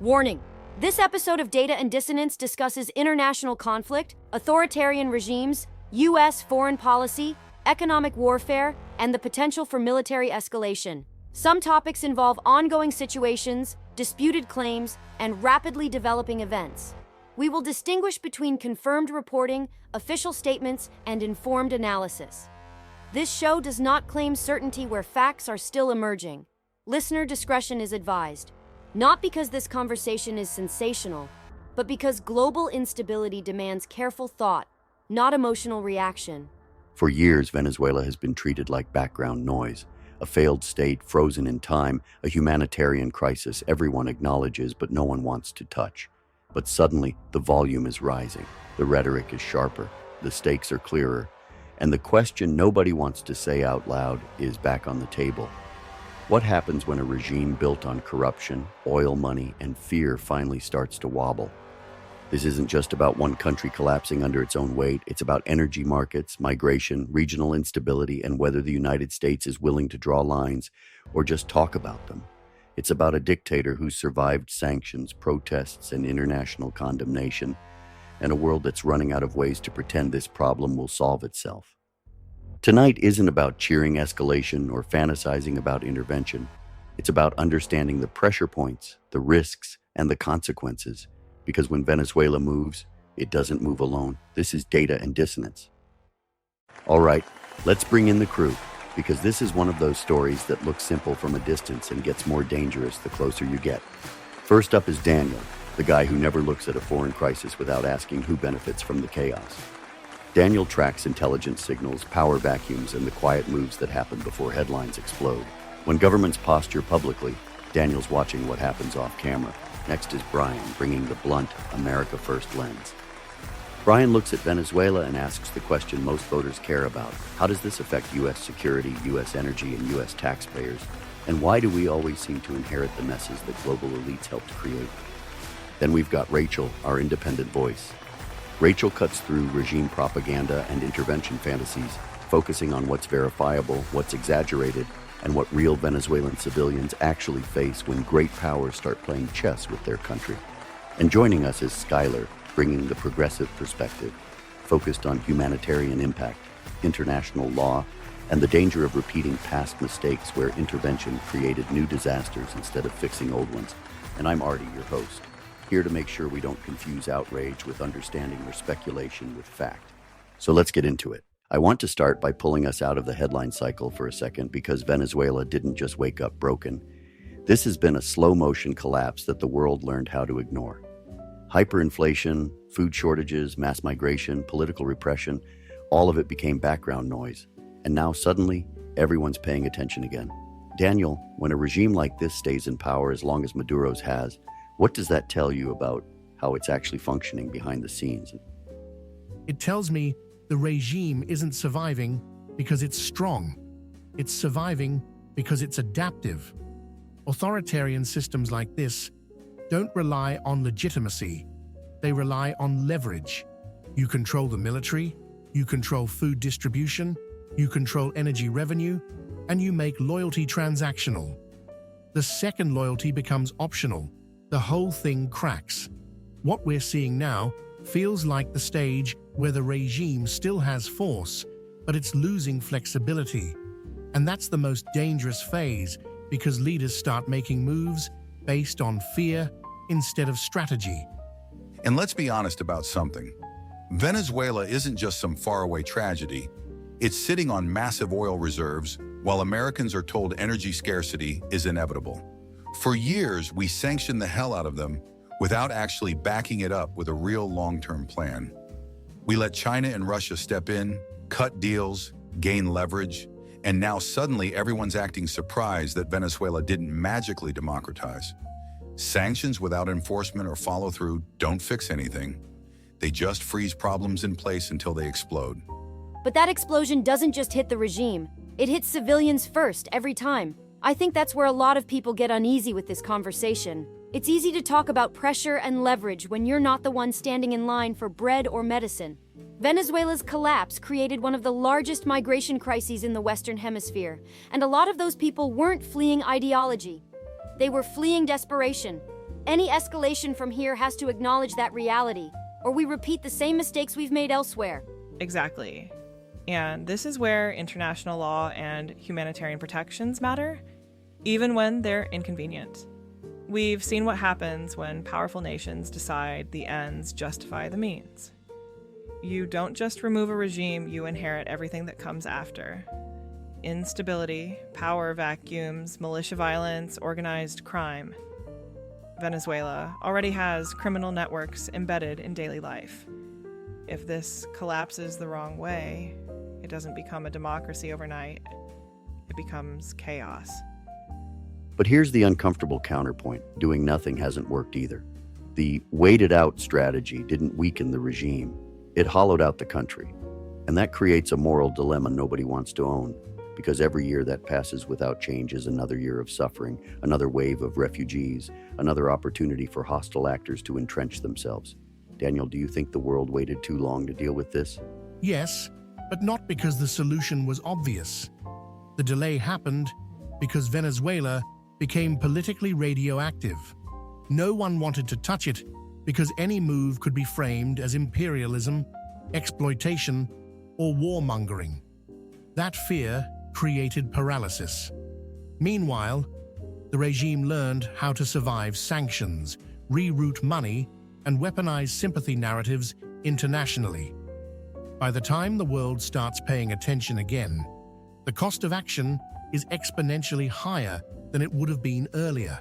Warning. This episode of Data and Dissonance discusses international conflict, authoritarian regimes, U.S. foreign policy, economic warfare, and the potential for military escalation. Some topics involve ongoing situations, disputed claims, and rapidly developing events. We will distinguish between confirmed reporting, official statements, and informed analysis. This show does not claim certainty where facts are still emerging. Listener discretion is advised. Not because this conversation is sensational, but because global instability demands careful thought, not emotional reaction. For years, Venezuela has been treated like background noise, a failed state frozen in time, a humanitarian crisis everyone acknowledges but no one wants to touch. But suddenly, the volume is rising, the rhetoric is sharper, the stakes are clearer, and the question nobody wants to say out loud is back on the table. What happens when a regime built on corruption, oil money, and fear finally starts to wobble? This isn't just about one country collapsing under its own weight. It's about energy markets, migration, regional instability, and whether the United States is willing to draw lines or just talk about them. It's about a dictator who's survived sanctions, protests, and international condemnation, and a world that's running out of ways to pretend this problem will solve itself. Tonight isn't about cheering escalation or fantasizing about intervention. It's about understanding the pressure points, the risks, and the consequences. Because when Venezuela moves, it doesn't move alone. This is Data and Dissonance. All right, let's bring in the crew, because this is one of those stories that looks simple from a distance and gets more dangerous the closer you get. First up is Daniel, the guy who never looks at a foreign crisis without asking who benefits from the chaos. Daniel tracks intelligence signals, power vacuums, and the quiet moves that happen before headlines explode. When governments posture publicly, Daniel's watching what happens off camera. Next is Brian, bringing the blunt, America First lens. Brian looks at Venezuela and asks the question most voters care about. How does this affect U.S. security, U.S. energy, and U.S. taxpayers? And why do we always seem to inherit the messes that global elites helped create? Then we've got Rachel, our independent voice. Rachel cuts through regime propaganda and intervention fantasies, focusing on what's verifiable, what's exaggerated, and what real Venezuelan civilians actually face when great powers start playing chess with their country. And joining us is Skylar, bringing the progressive perspective, focused on humanitarian impact, international law, and the danger of repeating past mistakes where intervention created new disasters instead of fixing old ones. And I'm Artie, your host, here to make sure we don't confuse outrage with understanding or speculation with fact. So let's get into it. I want to start by pulling us out of the headline cycle for a second because Venezuela didn't just wake up broken. This has been a slow-motion collapse that the world learned how to ignore. Hyperinflation, food shortages, mass migration, political repression, all of it became background noise. And now suddenly, everyone's paying attention again. Daniel, when a regime like this stays in power as long as Maduro's has, what does that tell you about how it's actually functioning behind the scenes? It tells me the regime isn't surviving because it's strong. It's surviving because it's adaptive. Authoritarian systems like this don't rely on legitimacy. They rely on leverage. You control the military, you control food distribution, you control energy revenue, and you make loyalty transactional. The second loyalty becomes optional. The whole thing cracks. What we're seeing now feels like the stage where the regime still has force, but it's losing flexibility. And that's the most dangerous phase because leaders start making moves based on fear instead of strategy. And let's be honest about something. Venezuela isn't just some faraway tragedy. It's sitting on massive oil reserves while Americans are told energy scarcity is inevitable. For years, we sanctioned the hell out of them without actually backing it up with a real long-term plan. We let China and Russia step in, cut deals, gain leverage, and now suddenly everyone's acting surprised that Venezuela didn't magically democratize. Sanctions without enforcement or follow-through don't fix anything. They just freeze problems in place until they explode. But that explosion doesn't just hit the regime. It hits civilians first, every time. I think that's where a lot of people get uneasy with this conversation. It's easy to talk about pressure and leverage when you're not the one standing in line for bread or medicine. Venezuela's collapse created one of the largest migration crises in the Western Hemisphere, and a lot of those people weren't fleeing ideology. They were fleeing desperation. Any escalation from here has to acknowledge that reality, or we repeat the same mistakes we've made elsewhere. Exactly. And this is where international law and humanitarian protections matter, even when they're inconvenient. We've seen what happens when powerful nations decide the ends justify the means. You don't just remove a regime, you inherit everything that comes after. Instability, power vacuums, militia violence, organized crime. Venezuela already has criminal networks embedded in daily life. If this collapses the wrong way, it doesn't become a democracy overnight. It becomes chaos. But here's the uncomfortable counterpoint. Doing nothing hasn't worked either. The wait-it-out strategy didn't weaken the regime. It hollowed out the country. And that creates a moral dilemma nobody wants to own, because every year that passes without change is another year of suffering, another wave of refugees, another opportunity for hostile actors to entrench themselves. Daniel, do you think the world waited too long to deal with this? Yes, but not because the solution was obvious. The delay happened because Venezuela became politically radioactive. No one wanted to touch it because any move could be framed as imperialism, exploitation, or warmongering. That fear created paralysis. Meanwhile, the regime learned how to survive sanctions, reroute money, and weaponize sympathy narratives internationally. By the time the world starts paying attention again, the cost of action is exponentially higher than it would have been earlier.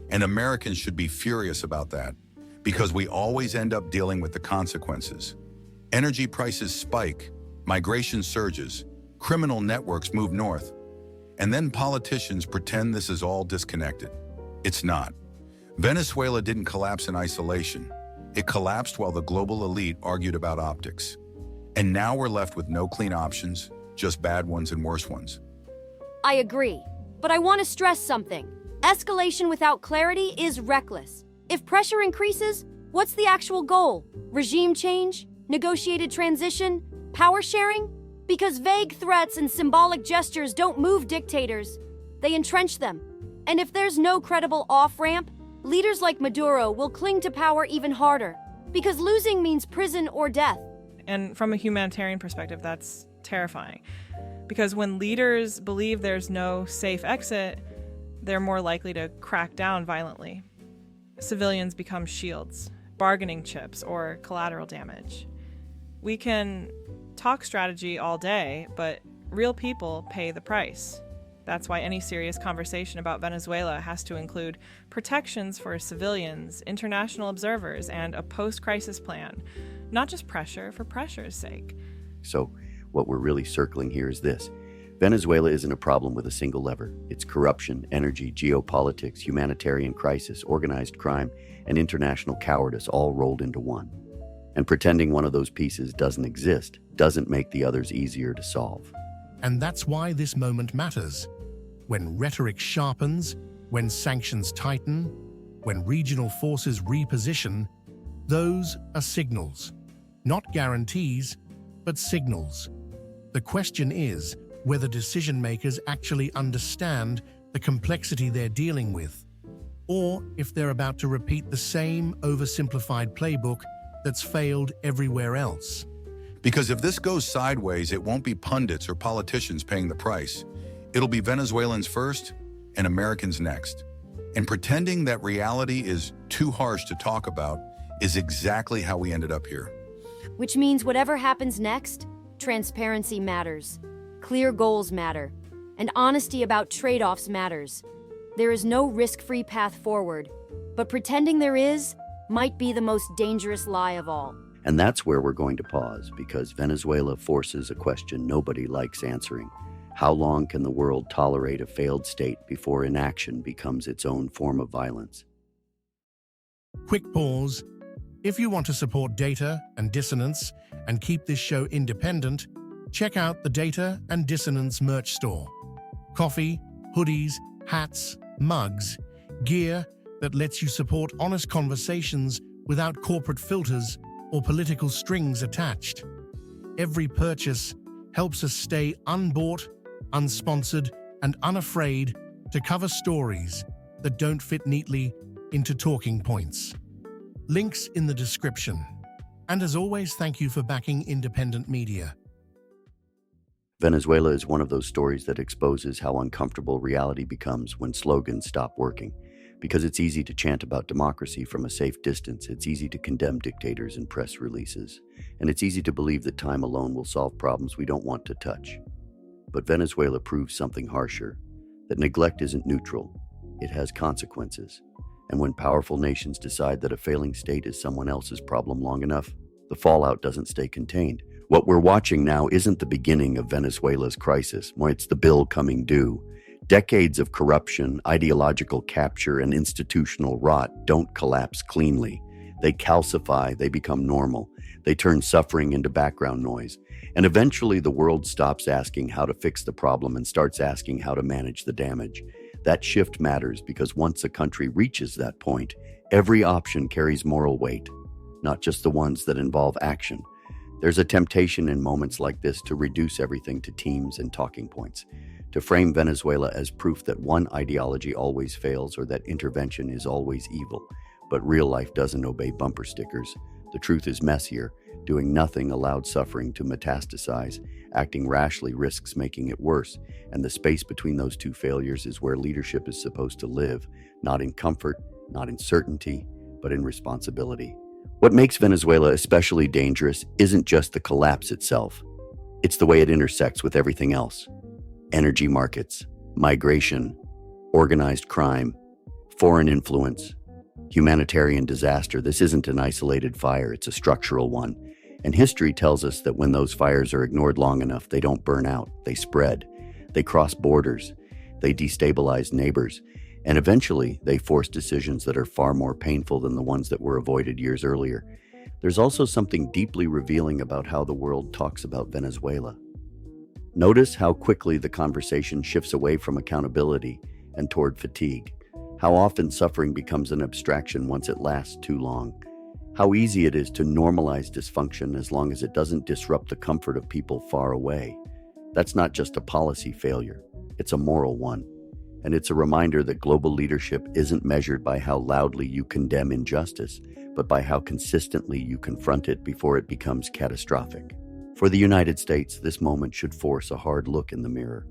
And Americans should be furious about that, because we always end up dealing with the consequences. Energy prices spike, migration surges, criminal networks move north, and then politicians pretend this is all disconnected. It's not. Venezuela didn't collapse in isolation. It collapsed while the global elite argued about optics. And now we're left with no clean options, just bad ones and worse ones. I agree, but I want to stress something. Escalation without clarity is reckless. If pressure increases, what's the actual goal? Regime change? Negotiated transition? Power sharing? Because vague threats and symbolic gestures don't move dictators, they entrench them. And if there's no credible off-ramp, leaders like Maduro will cling to power even harder, because losing means prison or death. And from a humanitarian perspective, that's terrifying. Because when leaders believe there's no safe exit, they're more likely to crack down violently. Civilians become shields, bargaining chips, or collateral damage. We can talk strategy all day, but real people pay the price. That's why any serious conversation about Venezuela has to include protections for civilians, international observers, and a post-crisis plan, not just pressure for pressure's sake. So, what we're really circling here is this. Venezuela isn't a problem with a single lever. It's corruption, energy, geopolitics, humanitarian crisis, organized crime, and international cowardice all rolled into one. And pretending one of those pieces doesn't exist doesn't make the others easier to solve. And that's why this moment matters. When rhetoric sharpens, when sanctions tighten, when regional forces reposition, those are signals. Not guarantees, but signals. The question is whether decision-makers actually understand the complexity they're dealing with, or if they're about to repeat the same oversimplified playbook that's failed everywhere else. Because if this goes sideways, it won't be pundits or politicians paying the price. It'll be Venezuelans first and Americans next. And pretending that reality is too harsh to talk about is exactly how we ended up here. Which means whatever happens next, transparency matters, clear goals matter, and honesty about trade-offs matters. There is no risk-free path forward, but pretending there is might be the most dangerous lie of all. And that's where we're going to pause, because Venezuela forces a question nobody likes answering. How long can the world tolerate a failed state before inaction becomes its own form of violence? Quick pause. If you want to support Data and Dissonance and keep this show independent, check out the Data and Dissonance merch store. Coffee, hoodies, hats, mugs, gear that lets you support honest conversations without corporate filters or political strings attached. Every purchase helps us stay unbought, unsponsored, and unafraid to cover stories that don't fit neatly into talking points. Links in the description. And as always, thank you for backing independent media. Venezuela is one of those stories that exposes how uncomfortable reality becomes when slogans stop working. Because it's easy to chant about democracy from a safe distance, it's easy to condemn dictators in press releases, and it's easy to believe that time alone will solve problems we don't want to touch. But Venezuela proves something harsher, that neglect isn't neutral, it has consequences. And when powerful nations decide that a failing state is someone else's problem long enough, the fallout doesn't stay contained. What we're watching now isn't the beginning of Venezuela's crisis, it's the bill coming due. Decades of corruption, ideological capture, and institutional rot don't collapse cleanly. They calcify, they become normal, they turn suffering into background noise. And eventually the world stops asking how to fix the problem and starts asking how to manage the damage. That shift matters because once a country reaches that point, every option carries moral weight, not just the ones that involve action. There's a temptation in moments like this to reduce everything to teams and talking points, to frame Venezuela as proof that one ideology always fails or that intervention is always evil. But real life doesn't obey bumper stickers. The truth is messier. Doing nothing allowed suffering to metastasize. Acting rashly risks making it worse. And the space between those two failures is where leadership is supposed to live, not in comfort, not in certainty, but in responsibility. What makes Venezuela especially dangerous isn't just the collapse itself. It's the way it intersects with everything else. Energy markets, migration, organized crime, foreign influence, humanitarian disaster. This isn't an isolated fire, it's a structural one. And history tells us that when those fires are ignored long enough, they don't burn out, they spread. They cross borders, they destabilize neighbors, and eventually they force decisions that are far more painful than the ones that were avoided years earlier. There's also something deeply revealing about how the world talks about Venezuela. Notice how quickly the conversation shifts away from accountability and toward fatigue. How often suffering becomes an abstraction once it lasts too long. How easy it is to normalize dysfunction as long as it doesn't disrupt the comfort of people far away. That's not just a policy failure, it's a moral one. And it's a reminder that global leadership isn't measured by how loudly you condemn injustice, but by how consistently you confront it before it becomes catastrophic. For the United States, this moment should force a hard look in the mirror.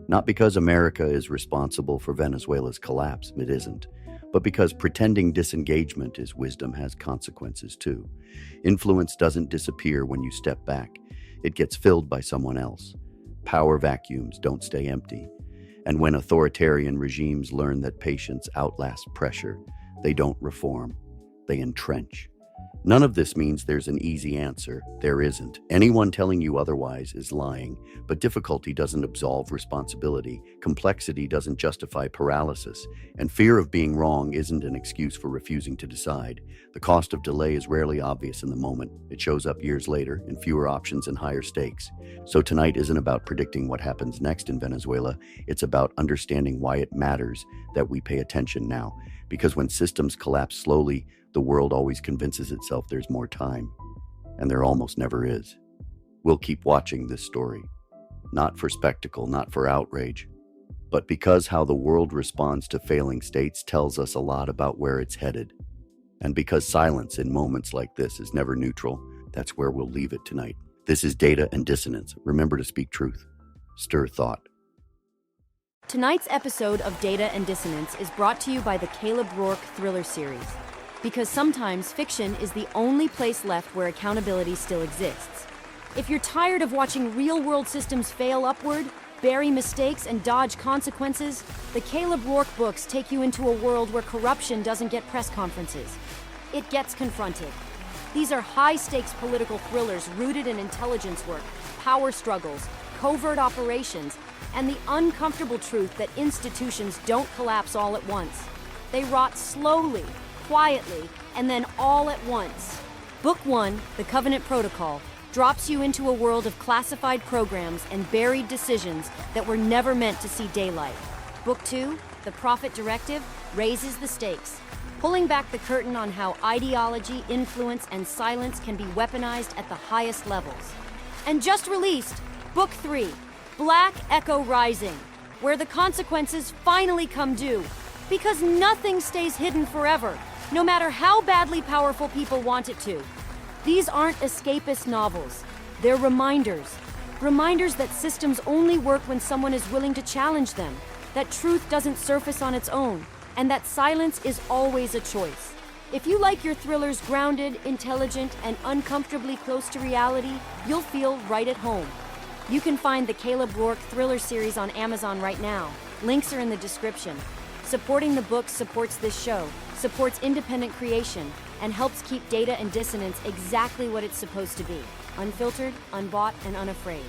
Not because America is responsible for Venezuela's collapse, it isn't, but because pretending disengagement is wisdom has consequences too. Influence doesn't disappear when you step back. It gets filled by someone else. Power vacuums don't stay empty. And when authoritarian regimes learn that patience outlasts pressure, they don't reform, they entrench. None of this means there's an easy answer. There isn't. Anyone telling you otherwise is lying, but difficulty doesn't absolve responsibility. Complexity doesn't justify paralysis, and fear of being wrong isn't an excuse for refusing to decide. The cost of delay is rarely obvious in the moment. It shows up years later in fewer options and higher stakes. So tonight isn't about predicting what happens next in Venezuela. It's about understanding why it matters that we pay attention now. Because when systems collapse slowly, the world always convinces itself there's more time, and there almost never is. We'll keep watching this story, not for spectacle, not for outrage, but because how the world responds to failing states tells us a lot about where it's headed. And because silence in moments like this is never neutral, that's where we'll leave it tonight. This is Data and Dissonance. Remember to speak truth. Stir thought. Tonight's episode of Data and Dissonance is brought to you by the Caleb Rourke thriller series. Because sometimes fiction is the only place left where accountability still exists. If you're tired of watching real-world systems fail upward, bury mistakes, and dodge consequences, the Caleb Rourke books take you into a world where corruption doesn't get press conferences. It gets confronted. These are high-stakes political thrillers rooted in intelligence work, power struggles, covert operations, and the uncomfortable truth that institutions don't collapse all at once. They rot slowly, quietly, and then all at once. Book 1, The Covenant Protocol, drops you into a world of classified programs and buried decisions that were never meant to see daylight. Book 2, The Prophet Directive, raises the stakes, pulling back the curtain on how ideology, influence, and silence can be weaponized at the highest levels. And just released, Book 3, Black Echo Rising, where the consequences finally come due. Because nothing stays hidden forever, no matter how badly powerful people want it to. These aren't escapist novels. They're reminders. Reminders that systems only work when someone is willing to challenge them, that truth doesn't surface on its own, and that silence is always a choice. If you like your thrillers grounded, intelligent, and uncomfortably close to reality, you'll feel right at home. You can find the Caleb Rourke thriller series on Amazon right now. Links are in the description. Supporting the book supports this show, supports independent creation, and helps keep Data and Dissonance exactly what it's supposed to be: unfiltered, unbought, and unafraid.